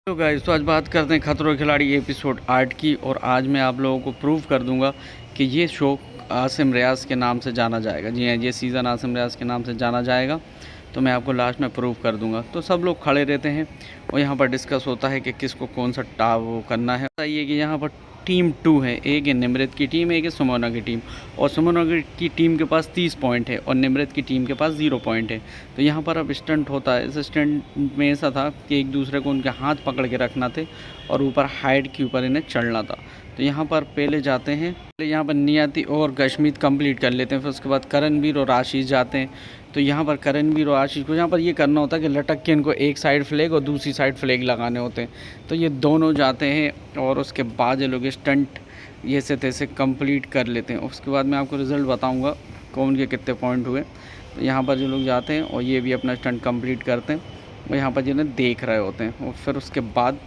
तो गाइस, तो आज बात करते हैं खतरों के खिलाड़ी एपिसोड 8 की। और आज मैं आप लोगों को प्रूव कर दूंगा कि ये शो आसिम रियाज के नाम से जाना जाएगा। जी हाँ, ये सीज़न आसिम रियाज के नाम से जाना जाएगा। तो मैं आपको लास्ट में प्रूव कर दूंगा। तो सब लोग खड़े रहते हैं और यहाँ पर डिस्कस होता है कि किसको कौन सा वो करना है। बताइए कि यहाँ पर टीम 2 है, एक है निमृत की टीम, एक है सुमोना की टीम। और सुमोना की टीम के पास 30 पॉइंट है और निमृत की टीम के पास 0 पॉइंट है। तो यहाँ पर अब स्टंट होता है। इस स्टंट में ऐसा था कि एक दूसरे को उनके हाथ पकड़ के रखना थे और ऊपर हाइट के ऊपर इन्हें चढ़ना था। तो यहाँ पर पहले जाते हैं, यहाँ पर नियति और गशमीत कंप्लीट कर लेते हैं। फिर उसके बाद करणवीर और आशीष जाते हैं। तो यहाँ पर करणवीर और आशीष को यहाँ पर ये करना होता है कि लटक के इनको एक साइड फ्लैग और दूसरी साइड फ्लैग लगाने होते हैं। तो ये दोनों जाते हैं और उसके बाद ये लोग स्टंट ये से तैसे कंप्लीट कर लेते हैं। उसके बाद मैं आपको रिज़ल्ट बताऊँगा कौन के कितने पॉइंट हुए। तो यहाँ पर जो लोग जाते हैं और ये भी अपना स्टंट कंप्लीट करते हैं और यहाँ पर जिन्हें देख रहे होते हैं। और फिर उसके बाद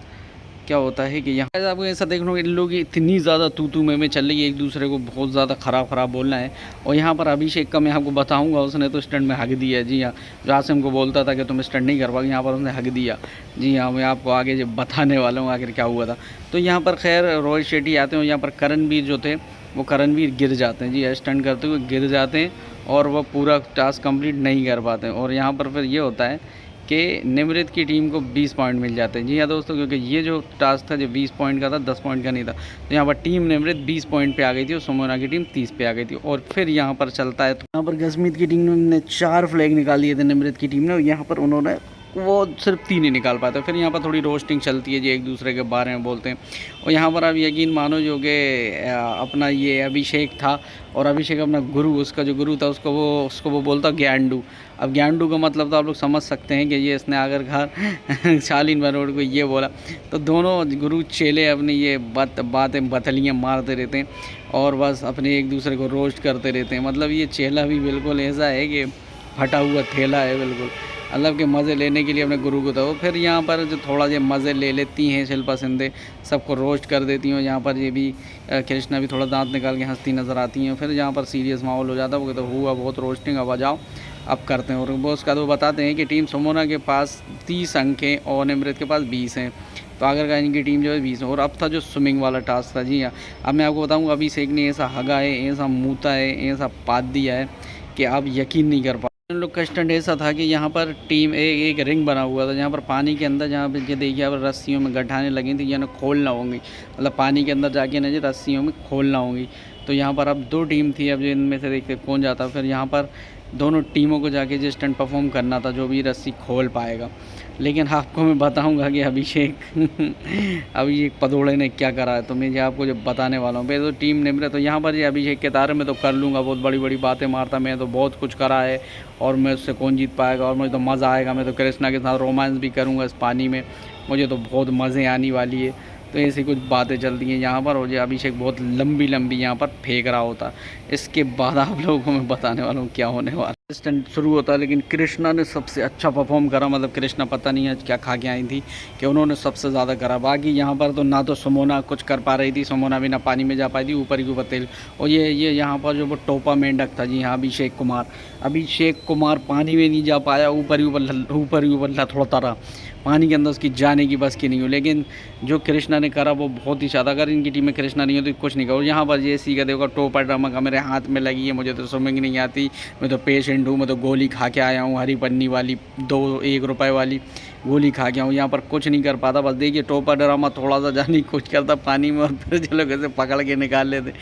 क्या होता है कि यहाँ आपको ऐसा देखना इन लोग इतनी ज़्यादा तू में चल रही है, एक दूसरे को बहुत ज़्यादा ख़राब बोलना है। और यहाँ पर अभिषेक का मैं आपको बताऊंगा, उसने तो स्टंट में हक दिया। जी हाँ, जो आसिम को बोलता था कि तुम स्टंट नहीं कर पाओगे, यहाँ पर उसने हक दिया। जी हाँ, मैं आपको आगे जब बताने वाला हूँ आखिर क्या हुआ था। तो यहाँ पर खैर रोहित शेट्टी आते हैं। यहाँ पर करणवीर जो थे वो करणवीर गिर जाते हैं। जी हाँ, स्टंट करते हुए गिर जाते हैं और वह पूरा टास्क कंप्लीट नहीं कर पाते। और यहाँ पर फिर ये होता है कि निमृत की टीम को 20 पॉइंट मिल जाते हैं। जी हाँ दोस्तों, क्योंकि ये जो टास्क था जो 20 पॉइंट का था, 10 पॉइंट का नहीं था। तो यहाँ पर टीम निमृत 20 पॉइंट पे आ गई थी और सुमोना की टीम 30 पे आ गई थी। और फिर यहाँ पर चलता है, तो यहाँ पर गशमीत की टीम ने 4 फ्लैग निकाल दिए थे निमृत की टीम ने, और यहाँ पर उन्होंने वो सिर्फ 3 ही निकाल पाते। फिर यहाँ पर थोड़ी रोस्टिंग चलती है, जो एक दूसरे के बारे में बोलते हैं। और यहाँ पर आप यकीन मानो जो कि अपना ये अभिषेक था, और अभिषेक अपना गुरु, उसका जो गुरु था उसको वो बोलता ज्ञानडू। अब ज्ञानडू का मतलब तो आप लोग समझ सकते हैं कि ये इसने अगर घर शालीन बरोड़ को ये बोला। तो दोनों गुरु चेले अपनी ये बातें बतलियाँ मारते रहते हैं और बस अपने एक दूसरे को रोस्ट करते रहते हैं। मतलब ये चेला भी बिल्कुल ऐसा है कि फटा हुआ थैला है बिल्कुल, मतलब के मज़े लेने के लिए अपने गुरु को दो। फिर यहाँ पर जो थोड़ा जो मज़े ले लेती हैं शिल्पा शिंदे, सबको रोस्ट कर देती हैं। यहाँ पर ये भी कृष्णा भी थोड़ा दांत निकाल के हंसती नज़र आती हैं। फिर यहाँ पर सीरियस माहौल हो जाता है, वो तो हुआ बहुत रोस्टिंग, अब आ जाओ अब करते हैं। और वो उसका तो बताते हैं कि टीम सुमोना के पास 30 अंक हैं और निमृत के पास 20 हैं। तो आगर का इनकी टीम जो है 20 है। और अब था जो स्विमिंग वाला टास्क था। जी हाँ, अब मैं आपको बताऊँगा अभिषेक ने ऐसा हगा है, ऐसा मूता है, ऐसा पात दिया है कि आप यकीन नहीं कर पा। उन लोग का स्टंट ऐसा था कि यहाँ पर टीम एक रिंग बना हुआ था, जहाँ पर पानी के अंदर, जहाँ पर ये देखिए अब रस्सियों में गठाने लगी थी, यानी खोलना होंगी, मतलब पानी के अंदर जाके ना जी रस्सियों में खोलना होंगी। तो यहाँ पर अब 2 टीम थी, अब इनमें से देखते कौन जाता। फिर यहाँ पर दोनों टीमों को जाके जो स्टंट परफॉर्म करना था, जो भी रस्सी खोल पाएगा। लेकिन आपको मैं बताऊंगा कि अभिषेक अभिषेक पदोड़े ने क्या करा है, तो मैं ये आपको जब बताने वाला हूँ। पहले तो टीम निमृत, तो यहाँ पर ये अभिषेक के तारे में तो कर लूँगा, बहुत बड़ी बड़ी बातें मारता, मैं तो बहुत कुछ करा है और मैं उससे कौन जीत पाएगा, और मुझे तो मज़ा आएगा, मैं तो कृष्णा के साथ रोमांस भी करूँगा इस पानी में, मुझे तो बहुत मज़े आने वाली है। तो ऐसी कुछ बातें चलती हैं यहाँ पर। और ये अभिषेक बहुत लंबी यहाँ पर फेंक रहा होता है। इसके बाद आप लोगों को मैं बताने वाला हूँ क्या होने वाला। स्टंट शुरू होता है, लेकिन कृष्णा ने सबसे अच्छा परफॉर्म करा। मतलब कृष्णा पता नहीं आज क्या खा के आई थी कि उन्होंने सबसे ज़्यादा करा। बाकी यहाँ पर तो ना तो सुमोना कुछ कर पा रही थी, सुमोना भी ना पानी में जा पाई थी, ऊपर ही ऊपर तेल। और ये यहाँ पर जो वो टोपा मेंढक था, जी हाँ, अभिषेक कुमार पानी में नहीं जा पाया, ऊपर ही ऊपर थोड़ा तारा पानी के अंदर उसकी जाने की बस की नहीं हो। लेकिन जो कृष्णा ने करा वो बहुत ही ज़्यादा। अगर इनकी टीम में कृष्णा नहीं होती तो कुछ नहीं करो। यहाँ पर ये सीखा देखो, टोपा ड्रामा मेरे हाथ में लगी है, मुझे तो स्विमिंग नहीं आती, मैं तो पेशेंट हूँ, मैं तो गोली खा के आया हूँ, हरी पन्नी वाली 1 रुपए वाली गोली खा के आऊँ, यहाँ पर कुछ नहीं कर पाता। बस देखिए टोपा ड्रामा थोड़ा सा जाने की कोशिश करता पानी में, और फिर चलो कैसे पकड़ के निकाल लेते,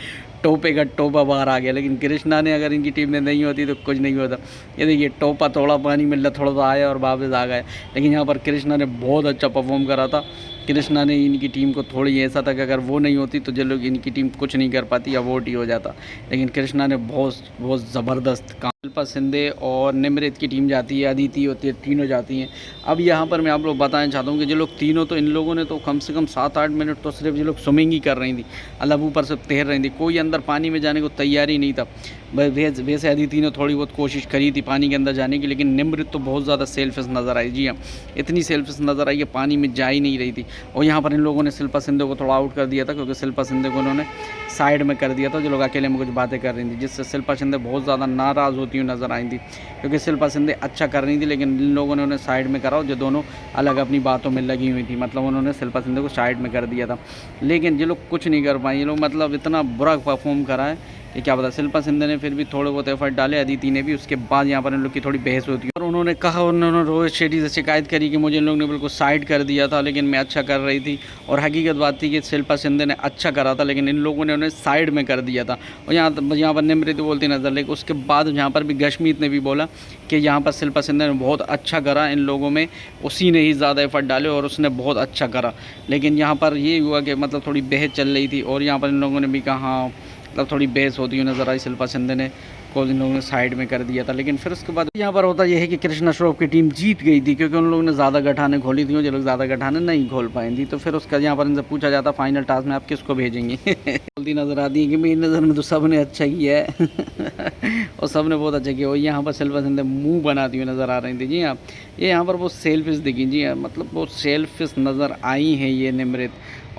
टोपे का टोपा बाहर आ गया। लेकिन कृष्णा ने अगर इनकी टीम में नहीं होती तो कुछ नहीं होता। ये देखिए टोपा थोड़ा पानी में थोड़ा सा आया और वापस आ गया। लेकिन यहाँ पर कृष्णा ने बहुत अच्छा परफॉर्म करा था। कृष्णा ने इनकी टीम को थोड़ी ऐसा था कि अगर वो नहीं होती तो जो लोग इनकी टीम कुछ नहीं कर पाती या वोट ही हो जाता। लेकिन कृष्णा ने बहुत ज़बरदस्त काम। शिल्पा शिंदे और निमृत की टीम जाती है, अदिति होती है, तीनों जाती हैं। अब यहाँ पर मैं आप लोग बताना चाहता हूँ कि जो लोग तीनों, तो इन लोगों ने तो कम से कम 7-8 मिनट तो सिर्फ ये लोग स्विमिंग ही कर रही थी, मतलब ऊपर से तैर रही थी, कोई अंदर पानी में जाने को तैयार ही नहीं था। वैसे अदिति ने थोड़ी बहुत कोशिश करी थी पानी के अंदर जाने की, लेकिन निम्रत तो बहुत ज़्यादा सेल्फिश नज़र आई। जी हाँ, इतनी सेल्फिश नज़र आई कि पानी में जा ही नहीं रही थी। और यहाँ पर इन लोगों ने शिल्पा शिंदे को थोड़ा आउट कर दिया था, क्योंकि शिल्पा शिंदे को उन्होंने साइड में कर दिया था, जो लोग अकेले में कुछ बातें कर रही थी, जिससे शिल्पा शिंदे बहुत ज़्यादा नाराज़ होती हुई नज़र आई थी, क्योंकि शिल्पा शिंदे अच्छा कर रही थी, लेकिन इन लोगों ने उन्हें साइड में करा, जो दोनों अलग अपनी बातों में लगी हुई थी। मतलब उन्होंने शिल्पा शिंदे को साइड में कर दिया था, लेकिन ये लोग कुछ नहीं कर पाए। ये लोग मतलब इतना बुरा परफॉर्म करा है कि क्या पता। शिल्पा शिंदे ने फिर भी थोड़े बहुत एफर्ट डाले, अदिति ने भी। उसके बाद यहाँ पर इन लोग की थोड़ी बहस होती है और उन्होंने कहा, उन्होंने रोहित शेट्टी से शिकायत करी कि मुझे इन लोग ने बिल्कुल साइड कर दिया था, लेकिन मैं अच्छा कर रही थी। और हकीकत बात थी कि शिल्पा शिंदे ने अच्छा करा था, लेकिन इन लोगों ने उन्हें साइड में कर दिया था। और यहाँ पर निम्रत बोलती नजर, लेकिन उसके बाद यहाँ पर भी गशमीत ने भी बोला कि यहाँ पर शिल्पा शिंदे ने बहुत अच्छा करा, इन लोगों में उसी ने ही ज़्यादा एफर्ट डाले और उसने बहुत अच्छा करा। लेकिन यहाँ पर ये हुआ कि मतलब थोड़ी बहस चल रही थी, और यहाँ पर इन लोगों ने भी कहा, मतलब थोड़ी बहस होती हुई नज़र आई। शिल्पा शिंदे ने को इन लोगों ने साइड में कर दिया था, लेकिन फिर उसके बाद यहाँ पर होता यह है कि कृष्णा श्रॉफ की टीम जीत गई थी, क्योंकि उन लोगों ने ज़्यादा गठाने खोली थी, जो लोग ज़्यादा गठाने नहीं खोल पाई थी। तो फिर उसका यहाँ पर इनसे पूछा जाता फाइनल टास्क में आप किसको भेजेंगे। बोलती नज़र आती है कि मेरी नज़र में तो सब ने अच्छा किया है और सब ने बहुत अच्छा किया। और यहाँ पर शिल्पा शिंदे मुँह बनाती हुई नज़र आ रही थी। जी हाँ, ये यहाँ पर बहुत सेल्फिश दिखी। जी हाँ, मतलब बहुत सेल्फिश नज़र आई हैं ये निम्रत,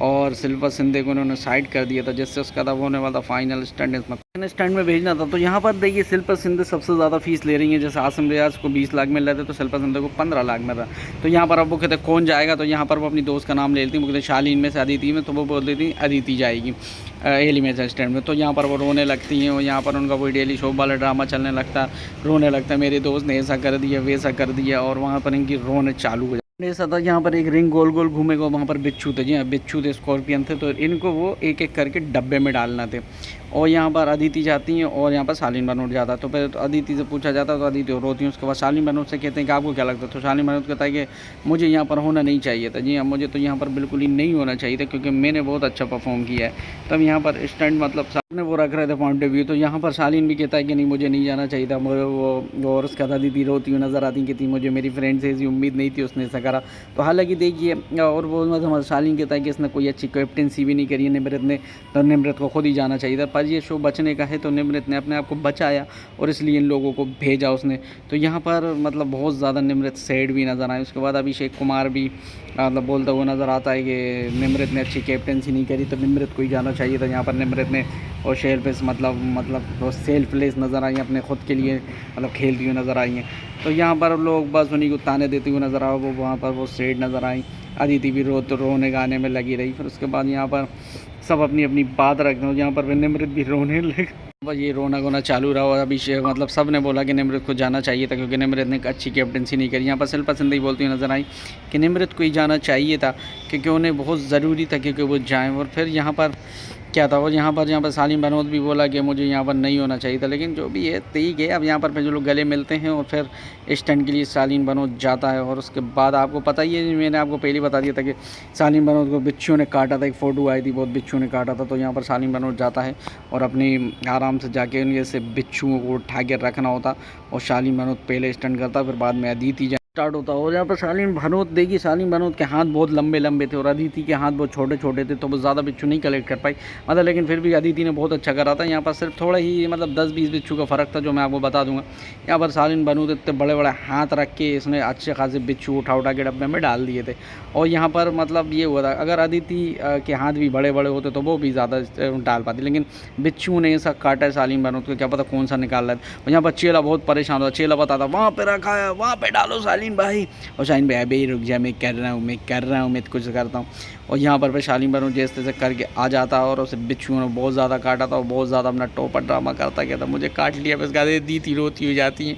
और शिल्पा शिंदे को उन्होंने साइड कर दिया था, जिससे उसका था होने वाला फाइनल स्टैंड में भेजना था। तो यहाँ पर देखिए शिल्पा शिंदे सबसे ज़्यादा फीस ले रही है। जैसे आसिम रियाज को 20 लाख मिल रहे थे, तो शिल्पा शिंदे को 15 लाख मिल रहा। तो यहाँ पर अब वो कहते कौन जाएगा, तो यहाँ पर वो अपनी दोस्त का नाम ले लेती, वो कहते शालीन में से अदिति में, तो वो बोल देती अदिति जाएगी एलिमिनेशन स्टैंड में। तो यहाँ पर वो रोने लगती हैं, और यहाँ पर उनका वही डेली शो वाला ड्रामा चलने लगता, रोने लगता है, मेरे दोस्त ने ऐसा कर दिया वैसा कर दिया, और वहाँ पर इनकी रोने चालू हो ऐसा था। यहाँ पर एक रिंग गोल गोल घूमेगा, वहाँ पर बिच्छू थे। जी हाँ, बिच्छू थे, स्कॉर्पियन थे, तो इनको वो एक एक करके डब्बे में डालना थे। और यहाँ पर अदिति जाती हैं, और यहाँ पर शालीन बनोट जाता है। तो फिर अदिति से पूछा जाता है, तो अदिति रोती है। उसके बाद शालीन बनोट से कहते हैं कि आपको क्या लगता है, तो शालीन बनोट कहता है कि मुझे यहाँ पर होना नहीं चाहिए था। जी हाँ, मुझे तो यहाँ पर बिल्कुल ही नहीं होना चाहिए था, क्योंकि मैंने बहुत अच्छा परफॉर्म किया है। तब यहाँ पर स्टैंड मतलब सामने वो रख रहे थे पॉइंट ऑफ व्यू। तो यहाँ पर शालीन भी कहता है कि नहीं, मुझे नहीं जाना चाहिए था। वो और उसका अदिति रोती हुई नज़र आती कि थी, मुझे मेरी फ्रेंड से ऐसी उम्मीद नहीं थी, उसने ऐसा करा। तो हालांकि देखिए, और वो मतलब शालीन कहता है कि इसने कोई अच्छी कैप्टनसी भी नहीं करी है निम्रत ने, तो निम्रत को खुद ही जाना चाहिए था। पर ये शो बचने का है, तो निम्रत ने अपने आप को बचाया, और इसलिए इन लोगों को भेजा उसने। तो यहाँ पर मतलब बहुत ज़्यादा निम्रत सैड भी नज़र आए। उसके बाद अभिषेक कुमार भी मतलब बोलता हुआ नज़र आता है कि निम्रत ने अच्छी कैप्टनसी नहीं करी, तो निम्रत को ही जाना चाहिए था। यहाँ पर निम्रत ने और सेल्फलेस मतलब सेल्फलेस नज़र आई, अपने खुद के लिए मतलब खेलती हुई नज़र आई हैं। तो यहाँ पर लोग बस उन्हीं को ताने देते हुए नज़र आए। वो वहाँ पर वो सैड नज़र आई। अदिति भी रोने गाने में लगी रही। फिर उसके बाद यहाँ पर सब अपनी अपनी बात रखते हैं। यहाँ पर निम्रत भी रोने लगे। बस ये रोना गोना चालू रहा। और अभिषेक मतलब सब ने बोला कि निम्रत को जाना चाहिए था, क्योंकि निम्रत ने अच्छी कैप्टनसी नहीं करी। यहाँ पर शिल्पा शिंदे बोलती हुई नज़र आई कि निम्रत को ही जाना चाहिए था, क्योंकि उन्हें बहुत ज़रूरी था क्योंकि वो जाएँ। और फिर यहाँ पर क्या था, और यहाँ पर शालीन बनोट भी बोला कि मुझे यहाँ पर नहीं होना चाहिए था। लेकिन जो भी है ठीक है। अब यहाँ पर जो लोग गले मिलते हैं, और फिर स्टैंड के लिए शालीन बनोट जाता है। और उसके बाद आपको पता ही है, मैंने आपको पहले बता दिया था कि शालीन बनोट को बिच्छू ने काटा था। एक फ़ोटो आई थी, बहुत बिच्छू ने काटा था। तो यहाँ पर शालीन बनोट जाता है, और अपनी आराम से जाके उनके से बिच्छुओं को उठा के रखना होता, और शालीन बनोट पहले स्टैंड करता, फिर बाद में अदिति स्टार्ट होता। और यहाँ पर शालीन बनोट देखिए, शालीन बनोट के हाथ बहुत लंबे लंबे थे, और अदिति के हाथ बहुत छोटे छोटे थे, तो वो ज़्यादा बिच्छू नहीं कलेक्ट कर पाई मतलब। लेकिन फिर भी अदिति ने बहुत अच्छा करा था। यहाँ पर सिर्फ थोड़ा ही मतलब 10-20 बिच्छू का फ़र्क था, जो मैं आपको बता दूंगा। यहाँ पर शालीन बनोट इतने बड़े बड़े हाथ रख के इसने अच्छे खासे बिच्छू उठा के डब्बे में डाल दिए थे। और यहाँ पर मतलब ये हुआ था, अगर अदिति के हाथ भी बड़े बड़े होते तो वो भी ज़्यादा डाल पाती, लेकिन बिच्छू ने ऐसा काटा है शालीन बनोट को, क्या पता कौन सा निकाल रहा है। और यहाँ पर चेला बहुत परेशान हुआ। चेला बताता वहाँ पर रखा है, वहाँ पर डालो शालीन भाई। और शालीन भाई अभी रुक जा, मैं कर रहा हूँ, मैं कुछ करता हूँ। और यहाँ पर शालीन बनोट जैसे तैसे करके आ जाता, और उसे बिच्छुओं ने बहुत ज़्यादा काटा था, और बहुत ज़्यादा अपना टोपर ड्रामा करता क्या था, मुझे काट लिया। बस गाते दीदी रोती हो जाती हैं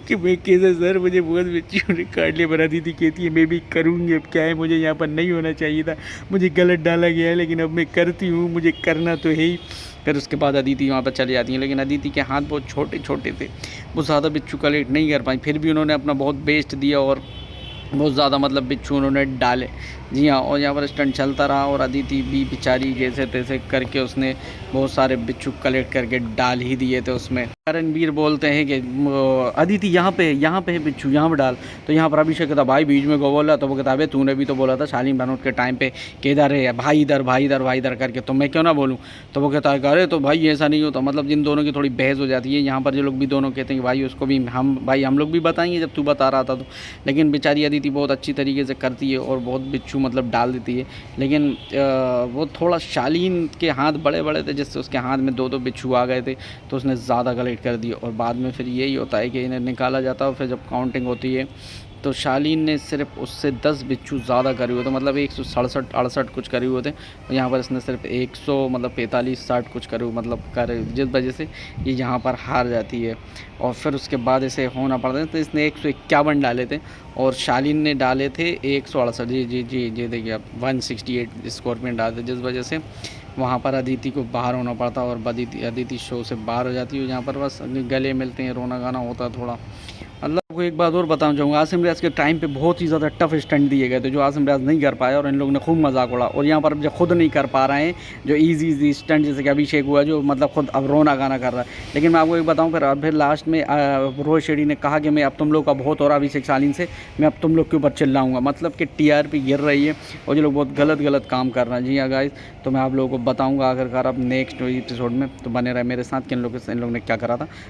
कि मैं कैसे सर, मुझे बहुत बिच्छुओं ने काट लिया। बना दीदी कहती है मैं भी करूँगी, अब क्या है, मुझे यहाँ पर नहीं होना चाहिए था, मुझे गलत डाला गया है, लेकिन अब मैं करती हूँ, मुझे करना तो है ही। फिर उसके बाद अदिति वहाँ पर चली जाती हैं, लेकिन अदिति के हाथ बहुत छोटे छोटे थे, वो ज़्यादा बिच्छू कलेक्ट नहीं कर पाई। फिर भी उन्होंने अपना बहुत बेस्ट दिया, और बहुत ज़्यादा मतलब बिच्छू उन्होंने डाले। जी हाँ, और यहाँ पर स्टंट चलता रहा, और अदिति भी बेचारी जैसे तैसे करके उसने बहुत सारे बिच्छू कलेक्ट करके डाल ही दिए थे उसमें। रणबीर बोलते हैं कि अदिति यहाँ पे है बिच्छू, यहाँ पे डाल। तो यहाँ पर अभिषेक कहता भाई बीच में को बोला, तो वो कहता है तूने भी तो बोला था शालीन भनोट के टाइम पे कि इधर है भाई, इधर भाई, इधर भाई, इधर करके, तो मैं क्यों ना बोलूँ। तो वो कहता है अरे तो भाई ऐसा नहीं होता, मतलब जिन दोनों की थोड़ी बहस हो जाती है। यहाँ पर जो लोग भी दोनों कहते हैं कि भाई उसको भी हम लोग भी बताएंगे जब तू बता रहा था तो। लेकिन बेचारी अदिति बहुत अच्छी तरीके से करती है और बहुत बिच्छू मतलब डाल देती है। लेकिन वो थोड़ा शालीन के हाथ बड़े बड़े थे, जिससे उसके हाथ में 2-2 बिच्छू आ गए थे, तो उसने ज़्यादा गलत कर दिया। और बाद में फिर यही होता है कि इन्हें निकाला जाता है। फिर जब काउंटिंग होती है तो शालीन ने सिर्फ उससे 10 बिच्छू ज़्यादा करे हुए थे, मतलब 167-68 कुछ करे हुए थे। और यहाँ पर इसने सिर्फ 100 मतलब 45-60 कुछ करे हुए मतलब करे, जिस वजह से ये यहाँ पर हार जाती है। और फिर उसके बाद इसे होना पड़ता है। तो इसने 151 डाले थे और शालीन ने डाले थे 168। जी देखिए आप 168 स्कॉर्पियन डाले थे, जिस वजह से वहाँ पर अदिति को बाहर होना पड़ता और अदिति शो से बाहर हो जाती है। यहाँ पर बस गले मिलते हैं, रोना गाना होता है थोड़ा। मतलब को एक बात और बताना चाहूँगा, आसिम रियाज के टाइम पे बहुत ही ज़्यादा टफ स्टंट दिए गए थे जो आसिम रियाज नहीं कर पाया और इन लोगों ने खूब मजाक उड़ा। और यहाँ पर जब खुद नहीं कर पा रहे हैं जो इजी स्टंट, जैसे कि अभिषेक हुआ जो मतलब खुद अब रोना गाना कर रहा है। लेकिन मैं आपको एक बताऊँ, फिर लास्ट में रोहित शेट्टी ने कहा कि मैं अब तुम लोग का बहुत हो रहा अभिषेक शालीन से, मैं अब तुम लोग के ऊपर चिल्लाऊंगा। मतलब कि TRP गिर रही है और जो लोग बहुत गलत काम कर रहे हैं। जी हाँ गाइस, तो मैं आप लोगों को बताऊँगा आखिरकार अब नेक्स्ट एपिसोड में, तो बने रहे मेरे साथ कि इन लोगों ने क्या करा था।